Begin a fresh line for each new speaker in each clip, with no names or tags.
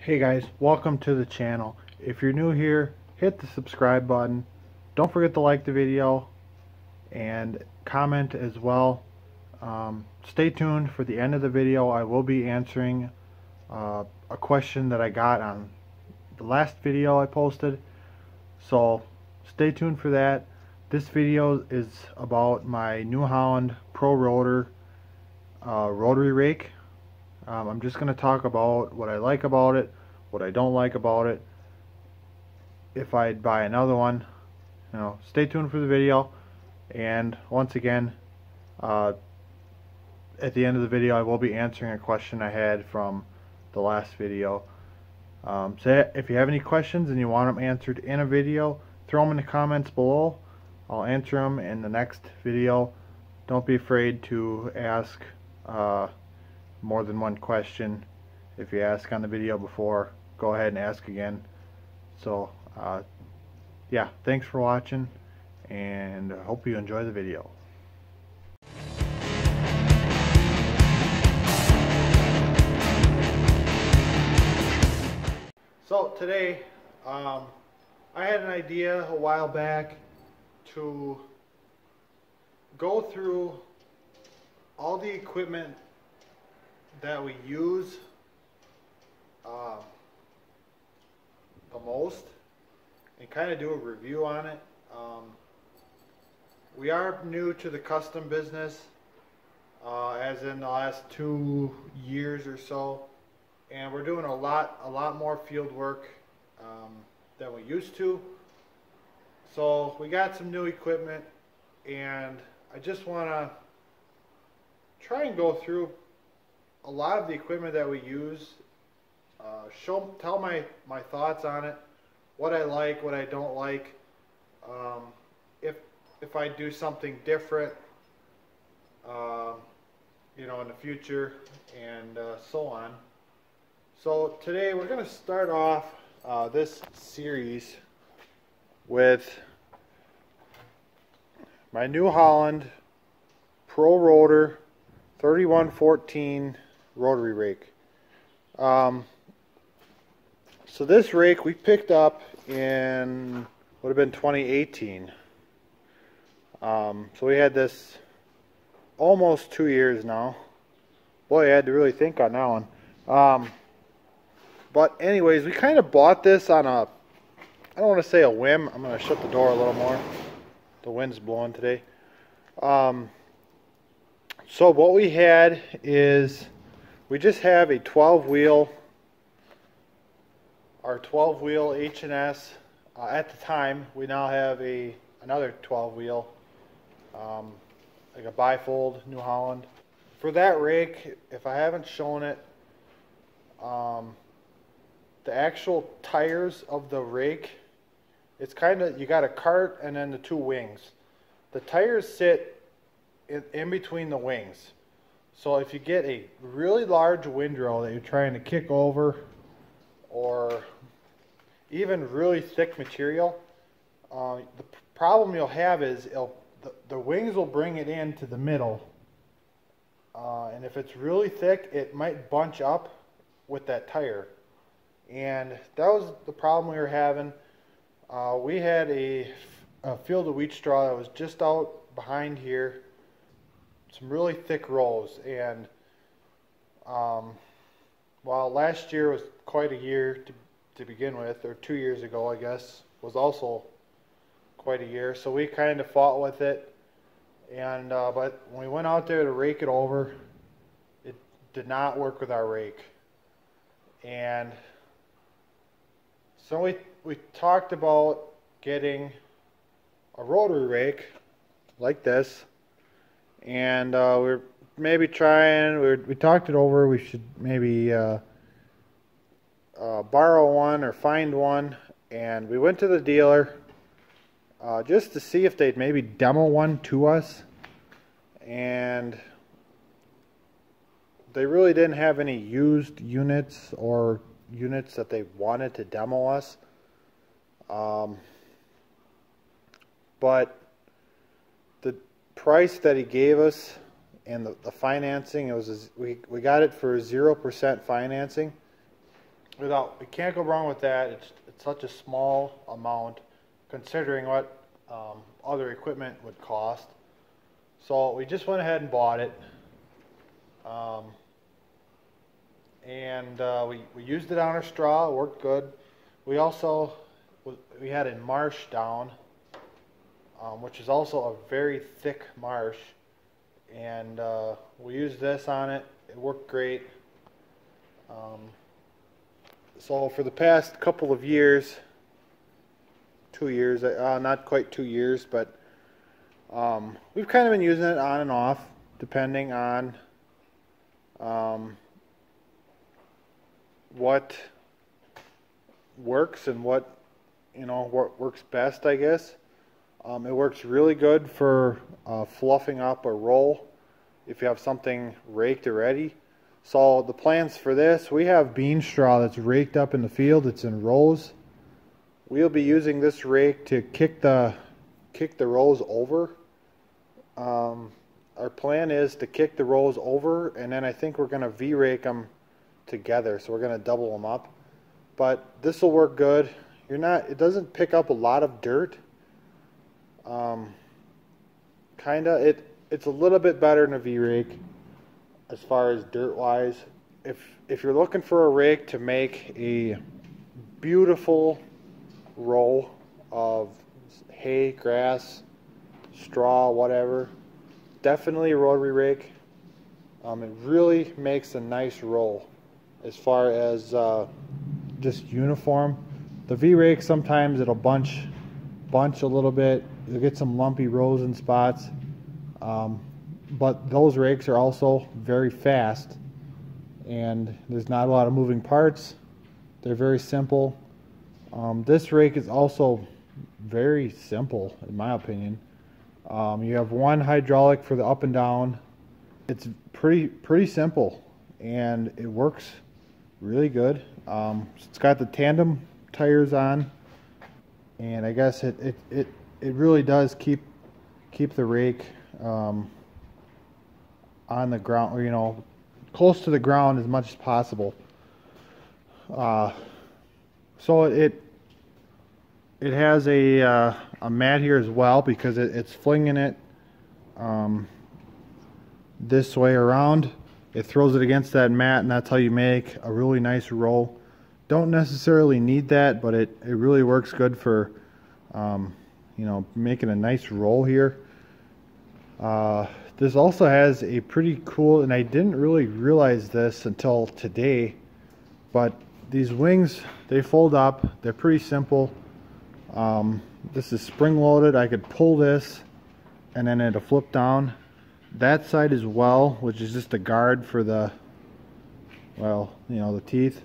Hey guys, welcome to the channel. If you're new here, hit the subscribe button. Don't forget to like the video and comment as well. Stay tuned for the end of the video. I will be answering a question that I got on the last video I posted. So stay tuned for that. This video is about my New Holland Prorotor Rotary Rake. I'm just going to talk about what I like about it, what I don't like about it, if I'd buy another one. Stay tuned for the video. And once again, at the end of the video, I will be answering a question I had from the last video. So if you have any questions and you want them answered in a video, throw them in the comments below. I'll answer them in the next video. Don't be afraid to ask more than one question. If you ask on the video before, go ahead and ask again. So yeah, thanks for watching, and I hope you enjoy the video. So today I had an idea a while back to go through all the equipment that we use the most and kind of do a review on it. We are new to the custom business, as in the last 2 years or so, and we're doing a lot more field work than we used to. So we got some new equipment, and I just want to try and go through a lot of the equipment that we use, tell my thoughts on it, what I like, what I don't like, if I do something different, in the future, and so on. So today we're going to start off this series with my New Holland Prorotor 3114 Rotary Rake. So this rake we picked up in, would have been 2018. So we had this almost 2 years now. Boy, I had to really think on that one. But anyways, we kind of bought this on a, I don't want to say a whim. I'm going to shut the door a little more. The wind's blowing today. So what we had is, we just have a 12-wheel, our 12-wheel H&S. At the time, we now have another 12-wheel, like a bifold New Holland. For that rake, if I haven't shown it, the actual tires of the rake, it's kind of, you got a cart and then the two wings. The tires sit in between the wings. So if you get a really large windrow that you're trying to kick over, or even really thick material, the problem you'll have is the wings will bring it into the middle, and if it's really thick, it might bunch up with that tire. And that was the problem we were having. We had a field of wheat straw that was just out behind here, some really thick rows, and while last year was quite a year to begin with, or 2 years ago I guess was also quite a year, so we kind of fought with it. And but when we went out there to rake it over, it did not work with our rake. And so we talked about getting a rotary rake like this, and we're maybe trying, we talked it over, we should maybe borrow one or find one. And we went to the dealer just to see if they'd maybe demo one to us, and they really didn't have any used units or units that they wanted to demo us. But the price that he gave us and the financing, it was we got it for 0% financing, we can't go wrong with that. It's such a small amount considering what other equipment would cost. So we just went ahead and bought it. We used it on our straw. It worked good. We also we had a marsh down, which is also a very thick marsh, and we used this on it. It worked great. So for the past couple of years, 2 years, not quite 2 years, but we've kind of been using it on and off, depending on what works and what works best, I guess. It works really good for fluffing up a roll if you have something raked already. So the plans for this, we have bean straw that's raked up in the field. It's in rows. We'll be using this rake to kick the rows over. Our plan is to kick the rows over, and then I think we're going to V-rake them together. So we're going to double them up. But this will work good. It doesn't pick up a lot of dirt. It's a little bit better than a V-rake as far as dirt wise. If you're looking for a rake to make a beautiful row of hay, grass, straw, whatever, definitely a rotary rake. It really makes a nice roll as far as just uniform. The V-rake, sometimes it'll bunch a little bit. You'll get some lumpy rows and spots. But those rakes are also very fast, and there's not a lot of moving parts. They're very simple. This rake is also very simple, in my opinion. You have one hydraulic for the up and down. It's pretty simple, and it works really good. It's got the tandem tires on, and I guess it really does keep the rake on the ground, or close to the ground as much as possible. So it has a mat here as well, because it's flinging it this way around. It throws it against that mat, and that's how you make a really nice roll. Don't necessarily need that, but it really works good for making a nice roll here. This also has a pretty cool, and I didn't really realize this until today, but these wings, they fold up. They're pretty simple. This is spring loaded. I could pull this and then it'll flip down. That side as well, which is just a guard for the teeth.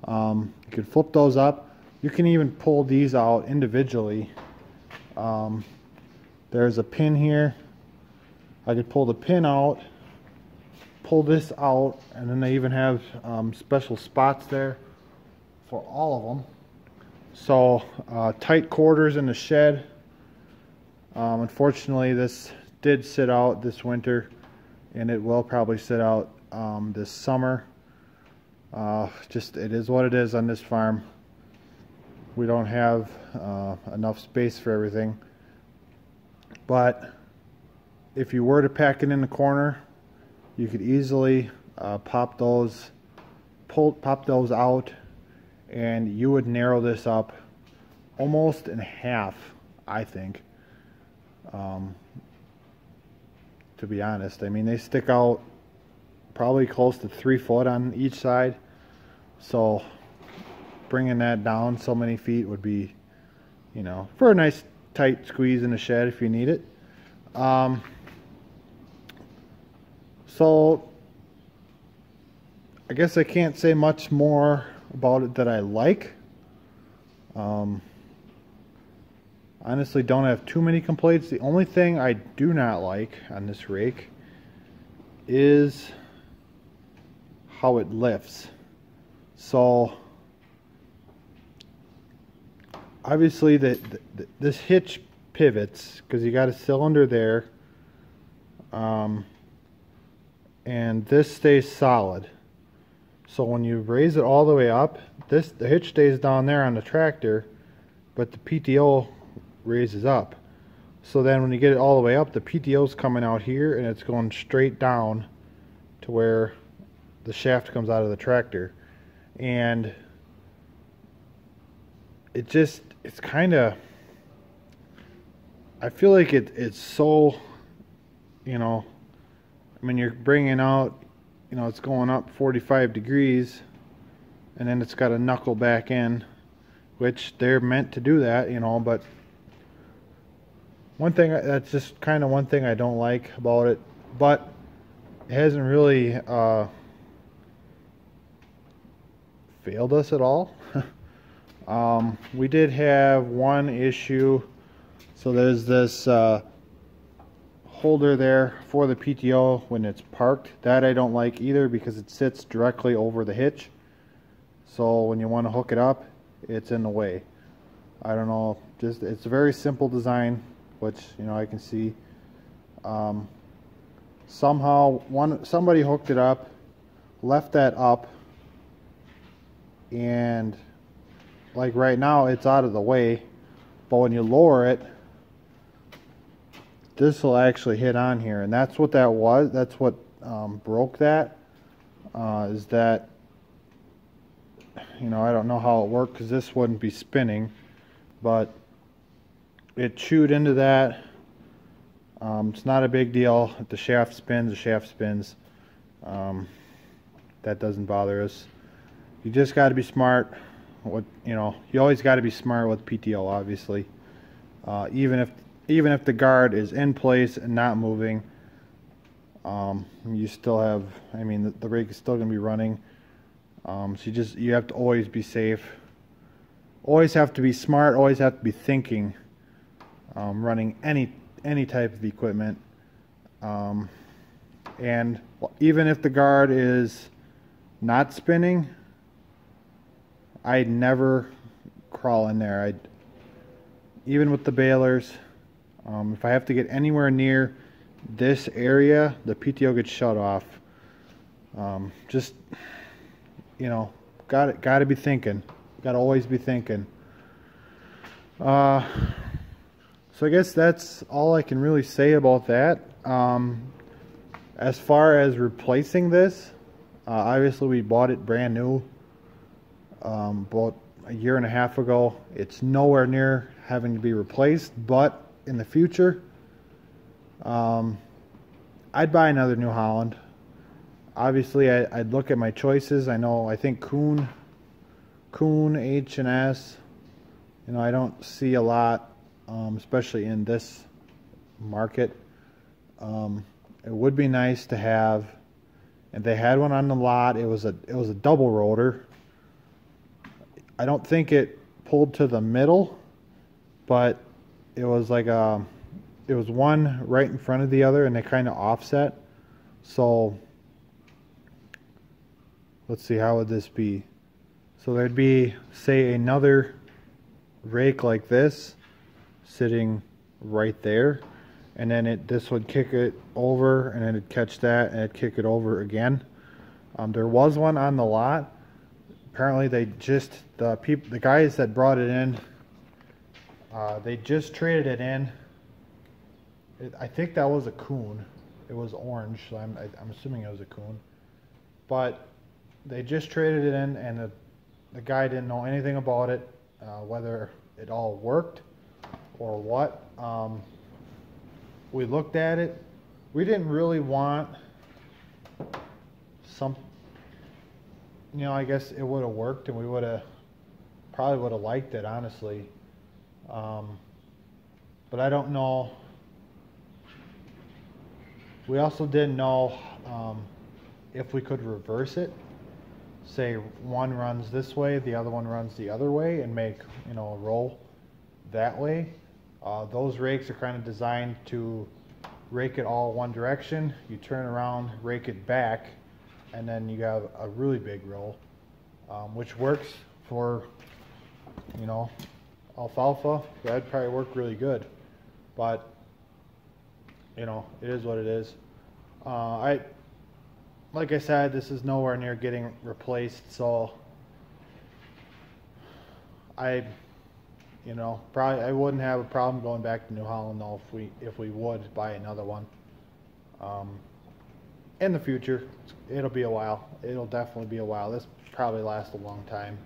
You could flip those up. You can even pull these out individually. There's a pin here. I could pull the pin out, pull this out, and then they even have special spots there for all of them. So tight quarters in the shed. Unfortunately, this did sit out this winter, and it will probably sit out this summer. It is what it is on this farm. We don't have enough space for everything. But if you were to pack it in the corner, you could easily pop those out, and you would narrow this up almost in half, I think. To be honest, I mean, they stick out probably close to 3 foot on each side, so bringing that down so many feet would be, for a nice tight squeeze in the shed if you need it. So I guess I can't say much more about it that I like. Honestly, don't have too many complaints. The only thing I do not like on this rake is how it lifts. So obviously this hitch pivots because you got a cylinder there, and this stays solid. So when you raise it all the way up, the hitch stays down there on the tractor, but the PTO raises up. So then when you get it all the way up, the PTO is coming out here and it's going straight down to where the shaft comes out of the tractor. And it's kind of, I feel like it's so, you know, I mean, you're bringing out, you know, it's going up 45 degrees and then it's got to knuckle back in, which they're meant to do that, you know. But one thing, that's just kind of one thing I don't like about it, but it hasn't really failed us at all. We did have one issue. So there's this holder there for the PTO when it's parked. That I don't like either because it sits directly over the hitch. So when you want to hook it up, it's in the way. I don't know, just it's a very simple design, which, you know, I can see. Somehow somebody hooked it up, left that up, and like right now it's out of the way, but when you lower it, this will actually hit on here, and that's what that was. That's what broke that. Is that, you know, I don't know how it worked because this wouldn't be spinning, but it chewed into that. It's not a big deal. If the shaft spins, the shaft spins. That doesn't bother us. You just got to be smart. You know, you always got to be smart with PTO, obviously. Even if the guard is in place and not moving, you still have, I mean, the rake is still going to be running. So you have to always be safe. Always have to be smart. Always have to be thinking. Running any type of equipment. And even if the guard is not spinning, I'd never crawl in there. Even with the balers, if I have to get anywhere near this area, the PTO gets shut off. Just, you know, got to be thinking. Got to always be thinking. So I guess that's all I can really say about that. As far as replacing this, obviously we bought it brand new about a year and a half ago. It's nowhere near having to be replaced, but in the future, I'd buy another New Holland. Obviously, I'd look at my choices. I think Kuhn, H&S, you know, I don't see a lot, especially in this market. It would be nice to have, if they had one on the lot, it was a double rotor. I don't think it pulled to the middle, but it was like it was one right in front of the other, and they kind of offset. So let's see, how would this be? So there'd be, say, another rake like this sitting right there, and then this would kick it over, and then it'd catch that, and it'd kick it over again. There was one on the lot. Apparently they just, the guys that brought it in, they just traded it in. I think that was a Kuhn. It was orange, so I'm assuming it was a Kuhn. But they just traded it in, and the guy didn't know anything about it, whether it all worked or what. We looked at it. We didn't really want some, you know, I guess it would have worked, and we probably would have liked it, honestly. But I don't know. We also didn't know if we could reverse it. Say one runs this way, the other one runs the other way, and make, you know, a roll that way. Those rakes are kind of designed to rake it all one direction. You turn around, rake it back, and then you have a really big roll, which works for, you know, alfalfa. That'd probably work really good, but you know, it is what it is. Like like I said, this is nowhere near getting replaced, so probably I wouldn't have a problem going back to New Holland though if we would buy another one. In the future, it'll be a while. It'll definitely be a while. This probably lasts a long time.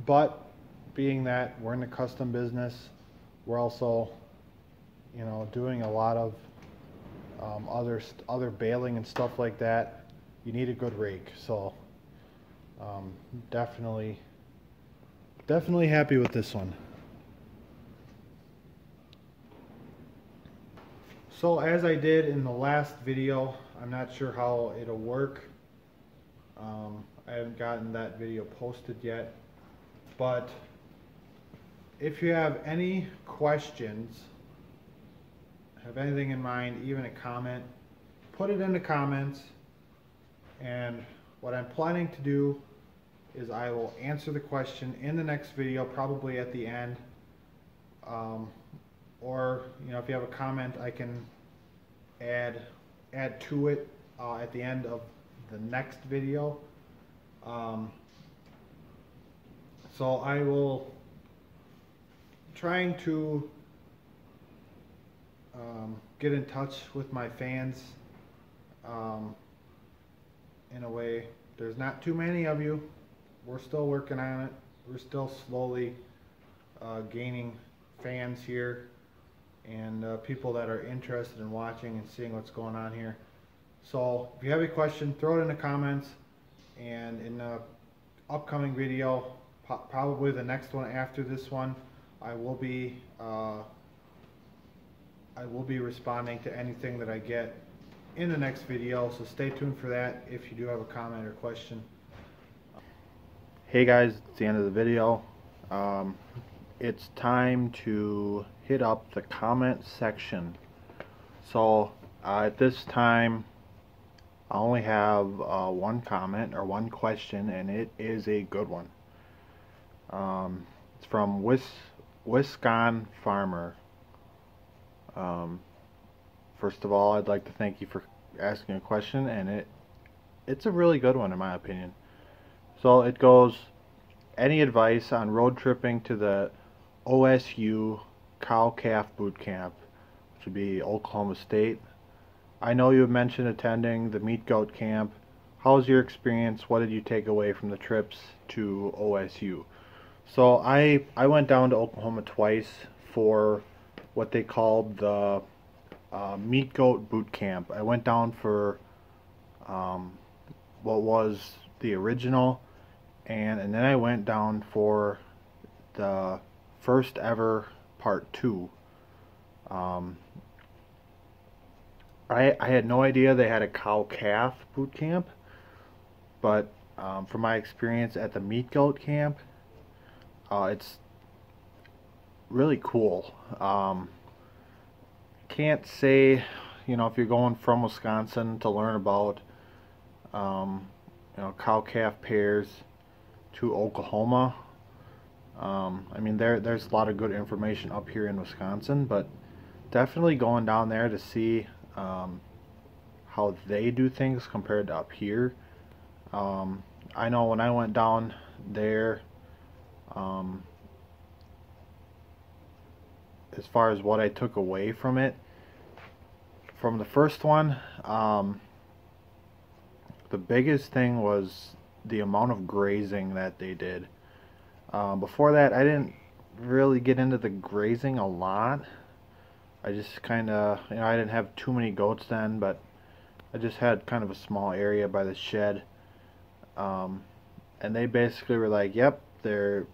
But being that we're in the custom business, we're also, doing a lot of other baling and stuff like that. You need a good rake, so definitely happy with this one. So as I did in the last video, I'm not sure how it'll work. I haven't gotten that video posted yet, but if you have any questions, have anything in mind, even a comment, put it in the comments, and what I'm planning to do is I will answer the question in the next video, probably at the end, or if you have a comment, I can add to it at the end of the next video. So I will trying to get in touch with my fans in a way. There's not too many of you. We're still working on it. We're still slowly gaining fans here and people that are interested in watching and seeing what's going on here. So if you have a question, throw it in the comments, and in the upcoming video, probably the next one after this one, I will be responding to anything that I get in the next video, so stay tuned for that if you do have a comment or question. Hey guys, it's the end of the video. It's time to hit up the comment section. So at this time I only have one comment or one question, and it is a good one. It's from Wisconsin Farmer. First of all, I'd like to thank you for asking a question, and it's a really good one in my opinion. So it goes, any advice on road tripping to the OSU cow-calf boot camp, which would be Oklahoma State? I know you have mentioned attending the meat goat camp. How was your experience? What did you take away from the trips to OSU? So I went down to Oklahoma twice for what they called the meat goat boot camp. I went down for what was the original, and then I went down for the first ever part 2. I had no idea they had a cow-calf boot camp, but from my experience at the meat goat camp, it's really cool. Can't say, if you're going from Wisconsin to learn about cow-calf pairs to Oklahoma. I mean, there's a lot of good information up here in Wisconsin, but definitely going down there to see how they do things compared to up here. I know when I went down there, as far as what I took away from it, from the first one, the biggest thing was the amount of grazing that they did. Before that, I didn't really get into the grazing a lot. I just kind of, I didn't have too many goats then, but I just had kind of a small area by the shed. And they basically were like, yep, they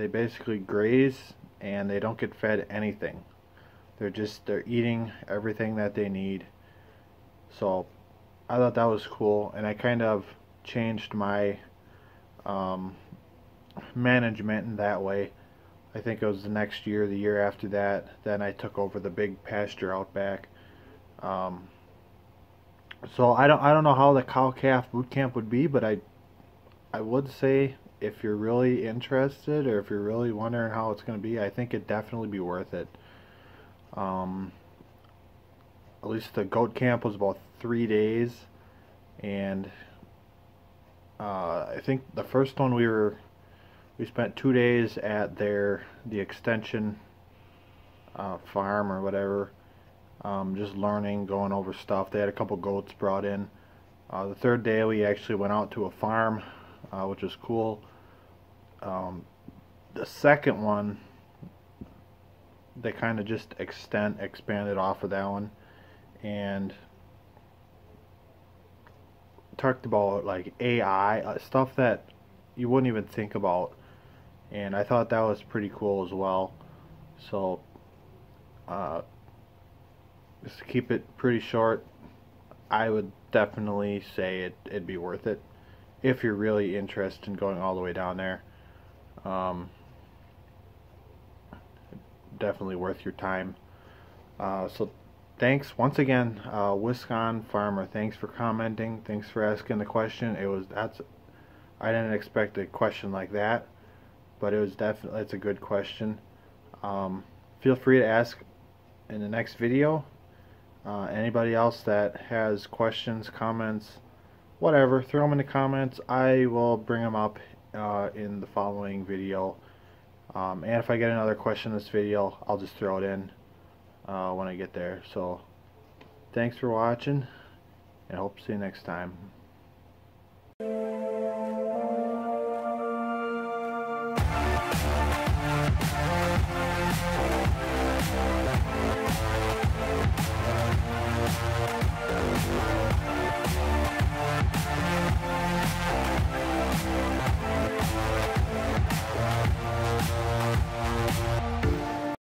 basically graze and they don't get fed anything. They're eating everything that they need. So I thought that was cool, and I kind of changed my management in that way. I think it was the next year, the year after that, then I took over the big pasture out back. So I don't know how the cow-calf boot camp would be, but I would say if you're really interested, or if you're really wondering how it's going to be, I think it'd definitely be worth it. At least the goat camp was about 3 days, and I think the first one we spent 2 days at the extension farm or whatever, just learning, going over stuff. They had a couple goats brought in. The third day we actually went out to a farm, which was cool. The second one, they kind of just expanded off of that one, and talked about like AI, stuff that you wouldn't even think about, and I thought that was pretty cool as well. So just to keep it pretty short, I would definitely say it'd be worth it if you're really interested in going all the way down there. Definitely worth your time. So thanks once again, Wisconsin Farmer. Thanks for commenting. Thanks for asking the question. I didn't expect a question like that, but it's a good question. Feel free to ask in the next video. Anybody else that has questions, comments, whatever, throw them in the comments. I will bring them up in the following video. And if I get another question in this video, I'll just throw it in when I get there. So thanks for watching, and I hope to see you next time.